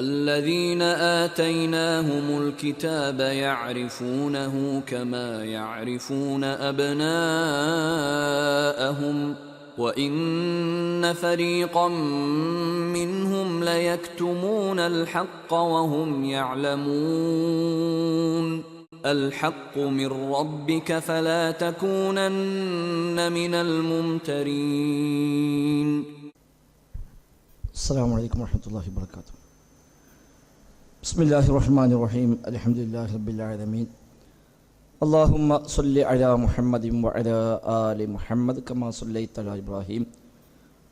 الذين آتيناهم الكتاب يعرفونه كما يعرفون أبناءهم وإن فريقا منهم ليكتمون الحق وهم يعلمون الحق من ربك فلا تكونن من الممترين. السلام عليكم ورحمة الله وبركاته. بسم الله الرحمن الرحيم. الحمد لله رب العالمين. اللهم صل على محمد وعلى آل محمد كما صليت على إبراهيم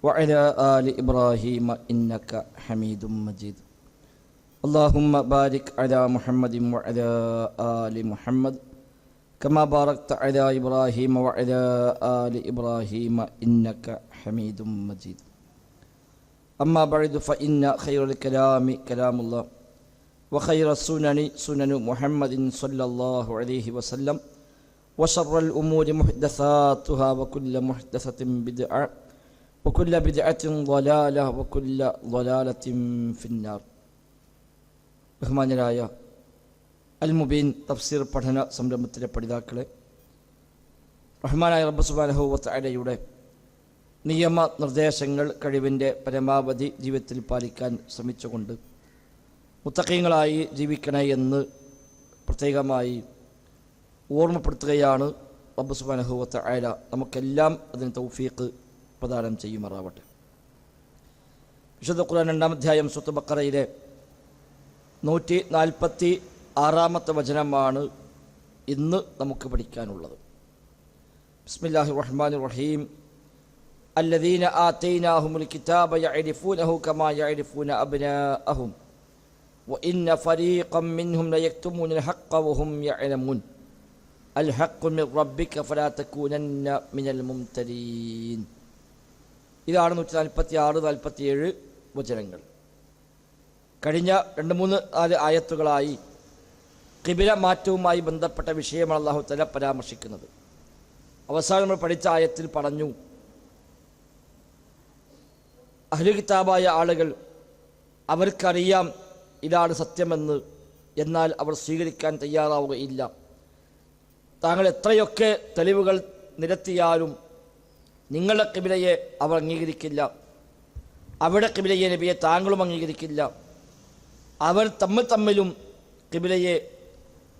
وعلى آل إبراهيم إنك حميد مجيد. اللهم بارك على محمد وعلى آل محمد كما باركت على إبراهيم وعلى آل إبراهيم إنك حميد مجيد. أما بعد فإن خير الكلام كلام الله وخير السنن سنن محمد صلى الله عليه وسلم وشر الأمور محدثاتها وكل محدثة بدعة وكل بدعة ضلالة وكل ضلالة في النار. ബഹുമാന്യരായ അൽ മുബീൻ തഫ്സീർ പഠന സംരംഭത്തിലെ പഠിതാക്കളെ, റഹ്മാനായ റബ്ബ് സുബ്ഹാനഹു വ തആലയുടെ നിയമ നിർദ്ദേശങ്ങൾ കഴിവിൻ്റെ പരമാവധി ജീവിതത്തിൽ പാലിക്കാൻ ശ്രമിച്ചുകൊണ്ട് മുത്തഖീങ്ങളായി ജീവിക്കണേ എന്ന് പ്രത്യേകമായി ഓർമ്മപ്പെടുത്തുകയാണ്. റബ്ബ് സുബ്ഹാനഹു വ തആല നമുക്കെല്ലാം അതിന് തൗഫീഖ് പ്രദാനം ചെയ്യുമാറാവട്ടെ. വിശുദ്ധ ഖുർആൻ 2-ാം അധ്യായം സൂറത്തുൽ ബഖറയിലെ 146-ാമത്തെ വചനമാണ് ഇന്ന് നമുക്ക് പഠിക്കാനുള്ളത്. ബിസ്മില്ലാഹിർ റഹ്മാനിർ റഹീം. الذين آتيناهم الكتاب يعرفونه كما يعرفون أبناءهم وإن فريقا منهم ليكتمون الحق وهم يعلمون الحق من ربك فلا تكونن من الممترين. ഇതാണ് 146-147 വചനങ്ങൾ. കഴിഞ്ഞ 2-3-4 ആയത്തുകളായി ഖിബല മാറ്റവുമായി ബന്ധപ്പെട്ട വിഷയമാണ് അല്ലാഹു തആല പരാമർശിക്കുന്നത്. അവസാനം നമ്മൾ പഠിച്ച ആയത്തിൽ പറഞ്ഞു, അഹ്ലു കിതാബായ ആളുകൾ അവർക്കറിയാം ഇതാണ് സത്യമെന്ന്, എന്നാൽ അവർ സ്വീകരിക്കാൻ തയ്യാറാവുകയില്ല. താങ്കൾ എത്രയൊക്കെ തെളിവുകൾ നിരത്തിയാലും നിങ്ങളുടെ ഖിബലയെ അവർ അംഗീകരിക്കില്ല, അവിടെ ഖിബലയെ നബിയെ താങ്കളും അംഗീകരിക്കില്ല. അവർ തമ്മിലും ഖിബലയെ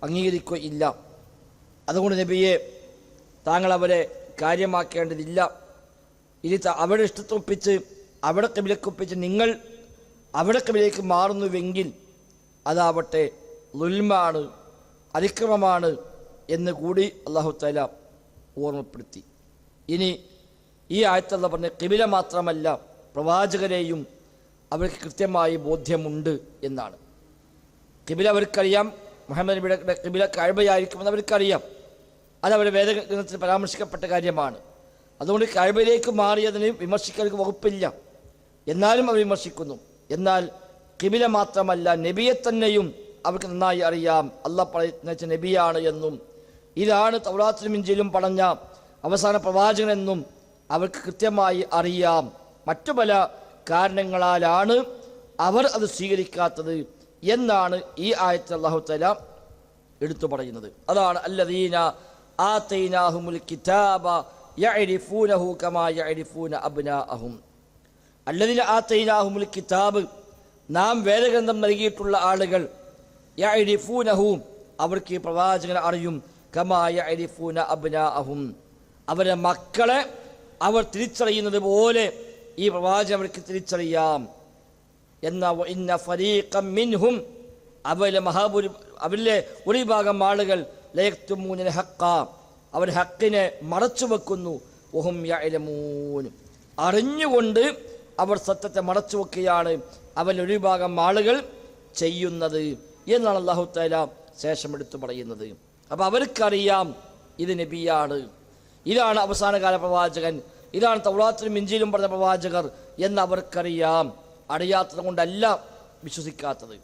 അംഗീകരിക്കുകയില്ല. അതുകൊണ്ട് നബിയെ താങ്കൾ അവരെ കാര്യമാക്കേണ്ടതില്ല. ഇനി അവിടെ ഇഷ്ടത്തൊപ്പിച്ച് അവിടെ ഖിബലക്കൊപ്പിച്ച് നിങ്ങൾ അവിടെ ഖിബലയിലേക്ക് മാറുന്നുവെങ്കിൽ അതാവട്ടെ ളുൽമാണ്, അതിക്രമമാണ് എന്ന് കൂടി അല്ലാഹു തആല ഓർമ്മപ്പെടുത്തി. ഇനി ഈ ആയത്തുള്ള പറഞ്ഞ ഖിബല മാത്രമല്ല, പ്രവാചകരെയും അവർക്ക് കൃത്യമായി ബോധ്യമുണ്ട് എന്നാണ്. ഖിബല അവർക്കറിയാം, മുഹമ്മദ് നബിയുടെ ഖിബല കഅബയായിരിക്കുമെന്ന് അവർക്കറിയാം. അതവരുടെ വേദഗ്രന്ഥത്തിൽ പരാമർശിക്കപ്പെട്ട കാര്യമാണ്. അതുകൊണ്ട് കഅബയിലേക്ക് മാറിയതിന് വിമർശിക്കാൻ വകുപ്പില്ല, എന്നാലും അവർ വിമർശിക്കുന്നു. എന്നാൽ ഖിബല മാത്രമല്ല, നബിയെ തന്നെയും അവർക്ക് നന്നായി അറിയാം. അല്ലാഹ് പറഞ്ഞ നബിയാണ് എന്നും ഇതാണ് തൗറാത്തിലും ഇഞ്ചിയിലും പറഞ്ഞ അവസാന പ്രവാചകനെന്നും അവർക്ക് കൃത്യമായി അറിയാം. മറ്റു പല കാരണങ്ങളാലാണ് അവർ അത് സ്വീകരിക്കാത്തത് എന്നാണ് ഈ ആയത്തിൽ അല്ലാഹു തആല എടുത്തു പറയുന്നത്. അതാണ് അല്ലദീന ആതൈനാഹുമുൽ കിതാബ യഅരിഫൂനഹു കമാ യഅരിഫൂന അബ്നാഅഹും. അല്ലദീന ആതൈനാഹുമുൽ കിതാബ്, നാം വേദഗ്രന്ഥം നൽകിയിട്ടുള്ള ആളുകൾ, യഅരിഫൂനഹു, അവർക്ക് ഈ പ്രവാചകനെ അറിയും, കമാ യഅരിഫൂന അബ്നാഅഹും, അവരുടെ മക്കളെ അവർ തിരിച്ചറിയുന്നത് പോലെ ഈ പ്രവാചകൻ അവർക്ക് തിരിച്ചറിയാം. എന്നാൽ ഇന്ന ഫരീഖം മിൻഹും, അവരിലെ ഒരു വിഭാഗം ആളുകൾ ലയക്തുമൂനൽ ഹഖ, അവർ ഹക്കിനെ മറച്ചു വെക്കുന്നു. വഹും യഅലമൂൻ, അറിഞ്ഞുകൊണ്ട് അവർ സത്യത്തെ മറച്ചു വെക്കുകയാണ് അവരിൽ ഒരു വിഭാഗം ആളുകൾ ചെയ്യുന്നത് എന്നാണ് അല്ലാഹു തആല ശേഷം എടുത്തു പറയുന്നത്. അപ്പോൾ അവർക്കറിയാം ഇത് നബിയാണ്, ഇതാണ് അവസാനകാല പ്രവാചകൻ, ഇതാണ് തൗറാത്തിലും ഇഞ്ചിയിലും പറഞ്ഞ പ്രവാചകർ എന്ന് അവർക്കറിയാം. അറിയാത്തത് കൊണ്ടല്ല വിശ്വസിക്കാത്തത്,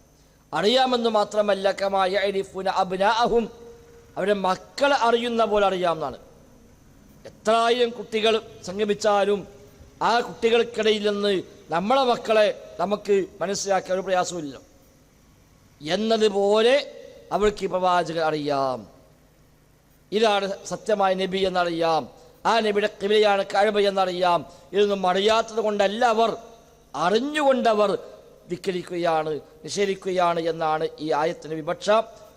അറിയാമെന്ന് മാത്രമല്ല കമാ യഅരിഫൂന അബ്നാഅഹും, അവരുടെ മക്കളെ അറിയുന്ന പോലെ അറിയാമെന്നാണ്. എത്രായിരം കുട്ടികൾ സംഗമിച്ചാലും ആ കുട്ടികൾക്കിടയിൽ നിന്ന് നമ്മളെ മക്കളെ നമുക്ക് മനസ്സിലാക്കാൻ ഒരു പ്രയാസമില്ല. എന്നതുപോലെ അവർക്ക് ഈ പ്രവാചകൻ അറിയാം. ഇതാണ് സത്യമായ നബി എന്നറിയാം. ആ നബിയുടെ ഖിബലയാണ് കഅബ എന്നറിയാം. ഇതൊന്നും അറിയാത്തത് കൊണ്ടല്ല, അവർ അറിഞ്ഞുകൊണ്ടവർ ധിക്കരിക്കുകയാണ്, നിഷേധിക്കുകയാണ് എന്നാണ് ഈ ആയത്തിൻ്റെ വിവക്ഷ.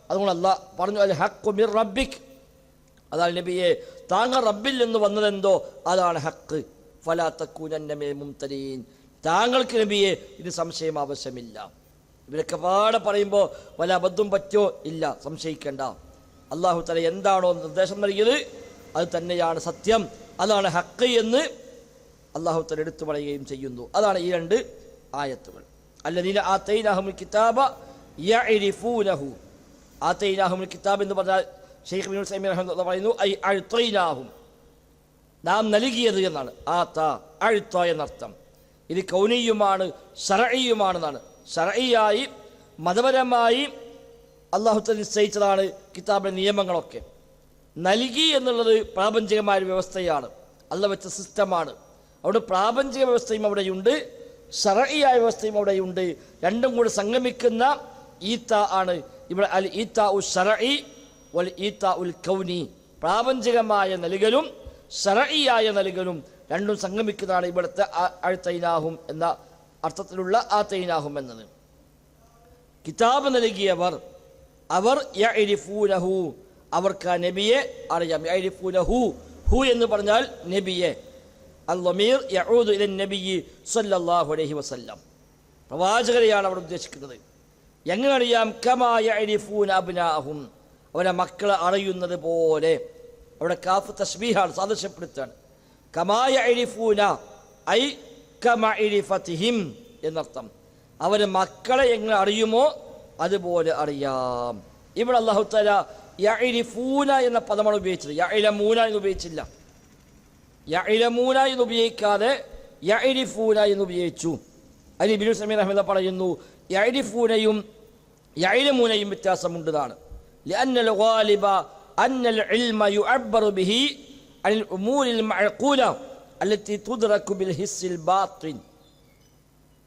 അതുകൊണ്ട് അല്ലാഹ് പറഞ്ഞു, അൽ ഹഖ്ഖു മിർ റബ്ബിക്, അതാണ് നബിയെ താങ്കൾ റബ്ബിൽ നിന്ന് വന്നതെന്തോ അതാണ് ഹക്ക്. ഫലാ തകൂനന്ന മിനൽ മുംതരീൻ, താങ്കൾക്ക് നബിയെ ഇത് സംശയം ആവശ്യമില്ല. ഇവരൊക്കെ പാടെ പറയുമ്പോൾ വല്ല അബദ്ധം പറ്റോ? ഇല്ല, സംശയിക്കേണ്ട. അല്ലാഹു തആല എന്താണോ നിർദ്ദേശം നൽകിയത് അത് തന്നെയാണ് സത്യം, അതാണ് ഹക്ക് എന്ന് അല്ലാഹു തആല എടുത്തു പറയുകയും ചെയ്യുന്നു. അതാണ് ഈ രണ്ട് ആയത്തുകൾ. അല്ലദീന ആതൈനാഹുൽ കിതാബ യഅരിഫൂനഹു. ആതൈനാഹുൽ കിതാബ് എന്ന് പറഞ്ഞാൽ ശൈഖ് ഇബ്നുൽ ഉസൈമീൻ റഹിമഹുല്ലാഹ് പറയുന്നു, ഐ അഅതൈനാഹും, നാം നൽകിയത് എന്നാണ്. ആത അഅത എന്നർത്ഥം. ഇത് കൗനിയുമാണ് ശർഈയുമാണെന്നാണ്. ശർഈയായി മതപരമായി അല്ലാഹു തആല നിശ്ചയിച്ചതാണ് കിതാബിലെ നിയമങ്ങളൊക്കെ. നൽകി എന്നുള്ളത് പ്രാപഞ്ചികമായ വ്യവസ്ഥയാണ്, അല്ലാഹു വെച്ച സിസ്റ്റമാണ്. അവിടെ പ്രാപഞ്ചിക വ്യവസ്ഥയും അവിടെയുണ്ട്, ശർഈയായ വ്യവസ്ഥയും അവിടെയുണ്ട്. രണ്ടും കൂടി സംഗമിക്കുന്ന ഈത്ത ആണ് ഇവിടെ അൽ ഈത്ത ഉൽ ശർഈ വൽ ഈത്ത ഉൽ കൗനി. പ്രാപഞ്ചികമായ നൽകലും ശർഈയായ നൽകലും രണ്ടും സംഗമിക്കുന്നതാണ് ഇവിടുത്തെ അഅതൈനാഹും എന്ന അർത്ഥത്തിലുള്ള ആതൈനാഹും എന്നത്. കിതാബ് നൽകിയവർ അവർ യഅരിഫൂനഹു, അവർക്ക് ആ നബിയെ അറിയാം. യഅരിഫൂനഹു, ഹു എന്ന് പറഞ്ഞാൽ നബിയെ. അൽ-ളമീർ യഊദു ഇല നബിയ്യി സ്വല്ലല്ലാഹു അലൈഹി വസല്ലം, പ്രവാചകരെയാണ് അവിടെ ഉദ്ദേശിക്കുന്നത്. എങ്ങനെ അറിയാം? കമാ യഅരിഫൂന അബ്നാഅഹും, അവരെ മക്കളെ അറിയുന്നത് പോലെ. അവിടെ കാഫ് തസ്ബീഹാണ്, സാദൃശ്യപ്പെടുത്താണ്. കമാ യഅരിഫൂന ഐ കമഅരിഫതിഹിം എന്നർത്ഥം. അവരെ മക്കളെ എങ്ങനെ അറിയുമോ അതുപോലെ അറിയാം. ഇവിടെ അല്ലാഹു തആല യഅരിഫൂന എന്ന പദമാണ് ഉപയോഗിച്ചത്, യഅലമൂന എന്ന് ഉപയോഗിച്ചില്ല. യഅലമൂന എന്ന് ഉപയോഗിക്കാതെ യഅരിഫൂന എന്ന് ഉപയോഗിച്ചു. അതിന് ഇബ്നു ഉസൈമീൻ റഹിമഹുല്ലാഹ് പറയുന്നു, യഅരിഫൂനയും യഅലമൂനയും വ്യത്യാസമുണ്ടെന്നാണ്. لأن الغالب أن العلم يعبر به عن الأمور المعقولة التي تدرك بالحس الباطن.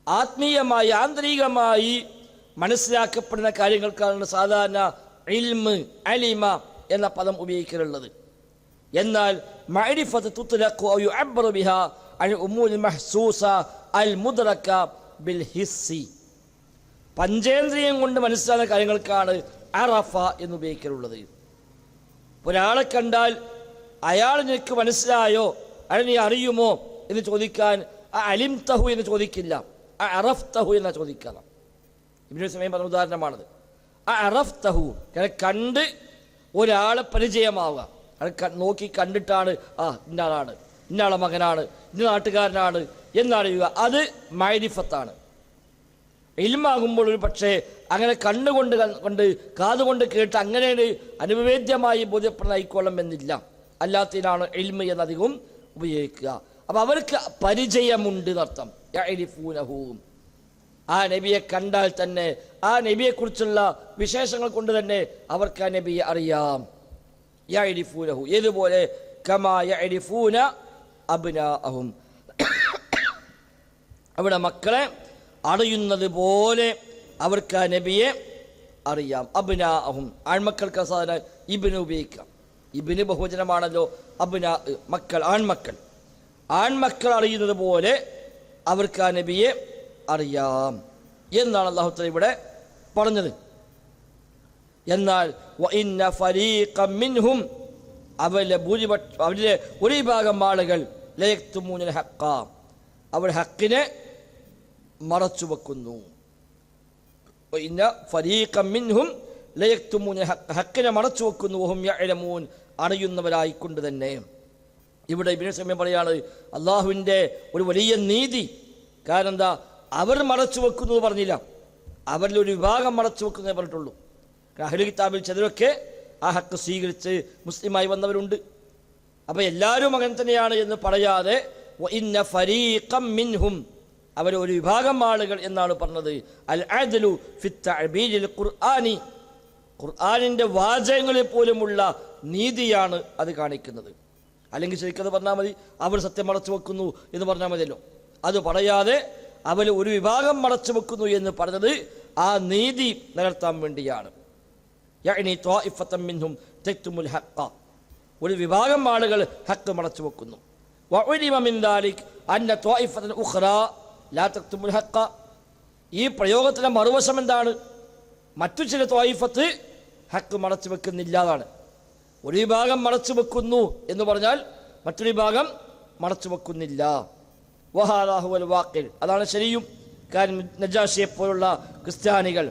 ആത്മീയമായി ആന്തരികമായി മനസ്സിലാക്കപ്പെടുന്ന കാര്യങ്ങൾക്കാണ് സാധാരണ ഇൽമ്, അലിമ എന്ന പദം ഉപയോഗിക്കാറുള്ളത്. എന്നാൽ മഅരിഫത്ത് തുത്ലഖു ഔ യുഅബ്ബറു ബിഹാ അൻ ഉമൂരിൽ മഹ്സൂസ അൽ മുദ്റക ബിൽ ഹിസ്സി. പഞ്ചേന്ദ്രിയം കൊണ്ട് മനസ്സിലാക്കുന്ന കാര്യങ്ങൾക്കാണ് അറഫ എന്ന് ഉപയോഗിക്കാറുള്ളത്. ഒരാളെ കണ്ടാൽ അയാൾ നിനക്ക് മനസ്സിലായോ, അയാൾ നീ അറിയുമോ എന്ന് ചോദിക്കാൻ അലിംതഹു എന്ന് ചോദിക്കില്ല, അറഫ്തഹു എന്നാ ചോദിക്കണം. ഇബ്നു സമയം പറഞ്ഞ ഉദാഹരണമാണത്. അറഫ്തഹു, കണ്ട് ഒരാളെ പരിചയമാവുക. അയാൾ നോക്കി കണ്ടിട്ടാണ് ഇന്ന ആളാണ്, ഇന്ന ആളെ മകനാണ്, ഇന്ന നാട്ടുകാരനാണ് എന്നറിയുക. അത് മഅരിഫത്താണ്. ഇൽമാകുമ്പോൾ ഒരു പക്ഷേ അങ്ങനെ കണ്ണുകൊണ്ട് കൊണ്ട് കാതുകൊണ്ട് കേട്ട് അങ്ങനെ അനുഭവേദ്യമായി ബോധ്യപ്പെടായിക്കൊള്ളും എന്നില്ല. അല്ലാത്തതിനാണ് ഇൽമ എന്നധികം ഉപയോഗിക്കുക. അപ്പം അവർക്ക് പരിചയമുണ്ട് എന്നർത്ഥം. യഅരിഫൂനഹു, ആ നബിയെ കണ്ടാൽ തന്നെ ആ നബിയെക്കുറിച്ചുള്ള വിശേഷങ്ങൾ കൊണ്ട് തന്നെ അവർക്ക് ആ നബിയെ അറിയാം. യഅരിഫൂനഹു, ഏതുപോലെ കമാ യഅരിഫൂന അബ്നാഅഹും, അവിടെ മക്കളെ അറിയുന്നത് പോലെ അവർക്ക് ആ നബിയെ അറിയാം. അബ്നാഅഹും, ആൺമക്കൾക്ക് സാധാരണ ഇബ്നു ഉപയോഗിക്കാം. ഇബ്നു ബഹുവചനമാണല്ലോ. അബ്നാ, മക്കൾ, ആൺമക്കൾ. ആൺമക്കൾ അറിയുന്നത് പോലെ അവർക്ക് ആ നബിയെ അറിയാം എന്നാണ് അല്ലാഹു തആല ഇവിടെ പറഞ്ഞത്. എന്നാൽ വഇന്ന ഫരീഖം മിൻഹും, അവരിലെ ഒരു വിഭാഗം ആളുകൾ ലയക്തുമൂനൽ ഹഖ്ഖ, അവർ ഹക്കിനെ മറച്ചു വെക്കുന്നു. വഇന്ന ഫരീഖം മിൻഹും ലയക്തുമൂനൽ ഹഖ്ഖ, ഹക്കിനെ മറച്ചു വെക്കുന്നു. വഹും യഅലമൂൻ, അറിയുന്നവരായിക്കൊണ്ട് തന്നെ. ഇവിടെ ഇബ്നു സമയം പറയാണ് അള്ളാഹുവിൻ്റെ ഒരു വലിയ നീതി. കാരണം എന്താ? അവർ മറച്ചു വെക്കുന്നു പറഞ്ഞില്ല, അവരിൽ ഒരു വിഭാഗം മറച്ചു വെക്കുന്നേ പറഞ്ഞിട്ടുള്ളൂ. അഹ്ലു കിതാബിൽ ചിലരൊക്കെ ആ ഹക്ക് സ്വീകരിച്ച് മുസ്ലിമായി വന്നവരുണ്ട്. അപ്പം എല്ലാവരും അങ്ങനെ തന്നെയാണ് എന്ന് പറയാതെ വഇന്ന ഫരീഖം മിൻഹും, അവർ ഒരു വിഭാഗം ആളുകൾ എന്നാണ് പറഞ്ഞത്. അൽ അദ്ലു ഫി തഅബീരിൽ ഖുർആനി, ഖുർആനിൻ്റെ വാചകങ്ങളിൽ പോലുമുള്ള നീതിയാണ് അത് കാണിക്കുന്നത്. അല്ലെങ്കിൽ ശരിക്കത് പറഞ്ഞാൽ മതി, അവർ സത്യം മറച്ചു വെക്കുന്നു എന്ന് പറഞ്ഞാൽ മതിയല്ലോ. അത് പറയാതെ അവർ ഒരു വിഭാഗം മറച്ചു വെക്കുന്നു എന്ന് പറഞ്ഞത് ആ നീതി നിലനിർത്താൻ വേണ്ടിയാണ്. യഅനി ത്വാഇഫത്തൻ മിൻഹും തക്തുമുൽ ഹഖ്ഖ, ഒരു വിഭാഗം ആളുകൾ ഹഖ് മറച്ചു വെക്കുന്നു. വഉലിമ മിൻ ദാലിക് അന്ന ത്വാഇഫത്തൻ ഉഖ്റാ ലാ തക്തുമുൽ ഹഖ്ഖ, ഈ പ്രയോഗത്തിൻ്റെ മറുവശം എന്താണ്? മറ്റു ചില ത്വായിഫത്ത് ഹക്ക് മറച്ചു വെക്കുന്നില്ല എന്നാണ്. ഒരു വിഭാഗം മറച്ചു വെക്കുന്നു എന്ന് പറഞ്ഞാൽ മറ്റൊരു വിഭാഗം മറച്ചു വെക്കുന്നില്ല. വഹാദാഹുൽ വാഖിൽ, അതാണ് ശരിയും. കാരണം നജാഷിയെ പോലുള്ള ക്രിസ്ത്യാനികൾ,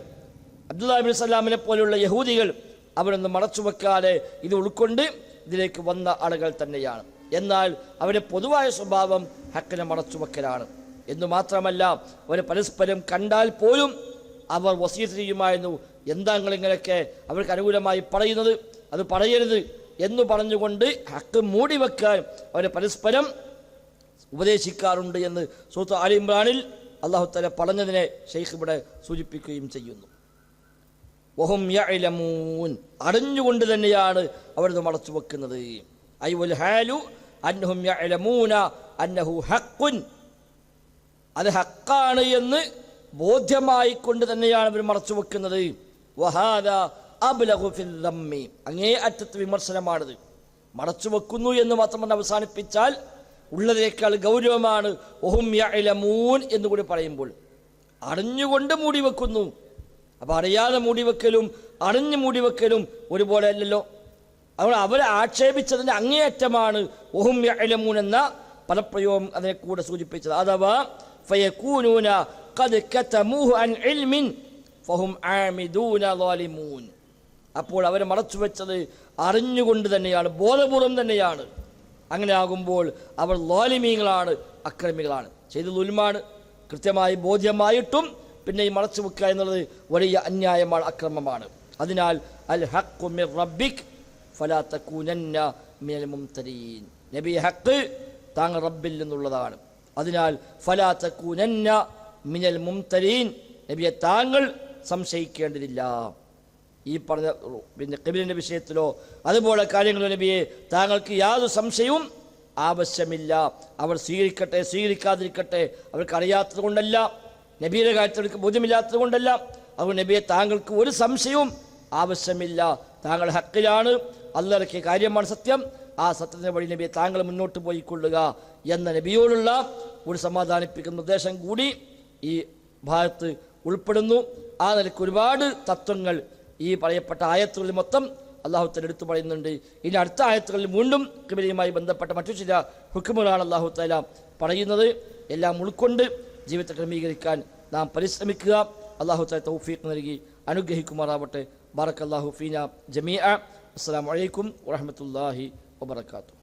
അബ്ദുല്ലാഹി ഇബ്നു സലാമിനെ പോലുള്ള യഹൂദികൾ അവരൊന്നും മറച്ചു വെക്കാതെ ഇത് ഉൾക്കൊണ്ട് ഇതിലേക്ക് വന്ന ആളുകൾ തന്നെയാണ്. എന്നാൽ അവരുടെ പൊതുവായ സ്വഭാവം ഹക്കിനെ മറച്ചു വെക്കലാണ്. എന്നു മാത്രമല്ല, അവർ പരസ്പരം കണ്ടാൽ പോലും അവർ വസീയത്ത് ചെയ്യുമായിരുന്നു, എന്താ നിങ്ങളിങ്ങനെയൊക്കെ അവർക്ക് അനുകൂലമായി പറയുന്നത്, അത് പറയരുത് എന്ന് പറഞ്ഞുകൊണ്ട് ഹക്ക് മൂടി വെക്കാൻ അവരെ പരസ്പരം ഉപദേശിക്കാറുണ്ട് എന്ന് സൂറത്ത് ആലി ഇംറാനിൽ അല്ലാഹു തആല പറഞ്ഞതിനെ ശൈഖ് ഇവിടെ സൂചിപ്പിക്കുകയും ചെയ്യുന്നു. വഹും യഅലമൂൻ, അറിഞ്ഞുകൊണ്ട് തന്നെയാണ് അവരത് മറച്ചു വെക്കുന്നത്. ഐ വൽ ഹാലു അന്നഹും യഅലമൂന അന്നഹു ഹഖ്ഖുൻ, അത് ഹക്കാണ് എന്ന് ബോധ്യമായിക്കൊണ്ട് തന്നെയാണ് അവർ മറച്ചു വെക്കുന്നത്. വഹാദ അബ്ലഗു ഫിൽ ദമ്മി, അങ്ങേ അറ്റത്ത് വിമർശനമാണിത്. മറച്ചു വെക്കുന്നു എന്ന് മാത്രം പറഞ്ഞ് അവസാനിപ്പിച്ചാൽ ഉള്ളതിനേക്കാൾ ഗൗരവമാണ് വഹും യഅലമൂൻ എന്ന് കൂടി പറയുമ്പോൾ. അറിഞ്ഞുകൊണ്ട് മൂടി വെക്കുന്നു. അപ്പം അറിയാതെ മൂടിവെക്കലും അറിഞ്ഞു മൂടിവെക്കലും ഒരുപോലെ അല്ലല്ലോ. അതുകൊണ്ട് അവരെ ആക്ഷേപിച്ചതിൻ്റെ അങ്ങേയറ്റമാണ് വഹും യഅലമൂൻ എന്ന പദപ്രയോഗം അതിനെ കൂടെ സൂചിപ്പിച്ചത്. അഥവാ ഫയകൂനൂന ഖദ് കതമൂഹു അൻ ഇൽമിൻ ഫഹും ആമിദൂന ളാലിമൂൻ, അപ്പോൾ അവരെ മറച്ചു വെച്ചത് അറിഞ്ഞുകൊണ്ട് തന്നെയാണ്, ബോധപൂർവം തന്നെയാണ്. അങ്ങനെ ആകുമ്പോൾ അവർ ളാലിമീങ്ങളാണ്, അക്രമികളാണ്. ചെയ്ത ദുൽമാണ്, കൃത്യമായി ബോധ്യമായിട്ടും പിന്നെ ഈ മറച്ചു വെക്കുക എന്നുള്ളത് വലിയ അന്യായമാണ്, അക്രമമാണ്. അതിനാൽ അൽ ഹഖ്ഖു മിർ റബ്ബിക് ഫലാ തകൂനന്ന മിനൽ മുംതരീൻ, നബി ഹഖ് താങ്കൾ റബ്ബിൽ നിന്നുള്ളതാണ്. അതിനാൽ ഫലാ തകൂനന്ന മിനൽ മുംതരീൻ, നബിയെ താങ്കൾ സംശയിക്കേണ്ടതില്ല. ഈ പറഞ്ഞ പിന്നെ ഖിബ്ലയുടെ വിഷയത്തിലോ അതുപോലെ കാര്യങ്ങളോ നബിയെ താങ്കൾക്ക് യാതൊരു സംശയവും ആവശ്യമില്ല. അവർ സ്വീകരിക്കട്ടെ സ്വീകരിക്കാതിരിക്കട്ടെ, അവർക്ക് അറിയാത്തത് കൊണ്ടല്ല, നബിയുടെ കാര്യത്തിൽ അവർക്ക് ബോധ്യമില്ലാത്തത് കൊണ്ടല്ല. അതുകൊണ്ട് നബിയെ താങ്കൾക്ക് ഒരു സംശയവും ആവശ്യമില്ല. താങ്കൾ ഹക്കിലാണ്, അല്ലാഹുവിന്റെ കാര്യമാണ് സത്യം. ആ സത്യത്തിന് വഴി നബിയെ താങ്കൾ മുന്നോട്ട് പോയിക്കൊള്ളുക എന്ന നബിയോടുള്ള ഒരു സമാധാനിപ്പിക്കുന്ന നിർദ്ദേശം കൂടി ഈ ഭാഗത്ത് ഉൾപ്പെടുന്നു. ആ നിലയ്ക്ക് ഒരുപാട് തത്വങ്ങൾ ഈ പറയപ്പെട്ട ആയത്തുകളിൽ മൊത്തം അല്ലാഹു തആല എടുത്തു പറയുന്നുണ്ട്. ഇനി അടുത്ത ആയത്തുകളിൽ വീണ്ടും ഖിബ്ലയുമായി ബന്ധപ്പെട്ട മറ്റു ചില ഹുക്മുകളാണ് അല്ലാഹു തആല പറയുന്നത്. എല്ലാം ഉൾക്കൊണ്ട് ജീവിതത്തെ ക്രമീകരിക്കാൻ നാം പരിശ്രമിക്കുക. അല്ലാഹു തആല തൗഫീഖ് നൽകി അനുഗ്രഹിക്കുമാറാവട്ടെ. ബാറക്കല്ലാഹു ഫീന ജമീഅ. അസ്സലാമു അലൈക്കും വറഹ്മത്തുള്ളാഹി വബറകാതുഹു.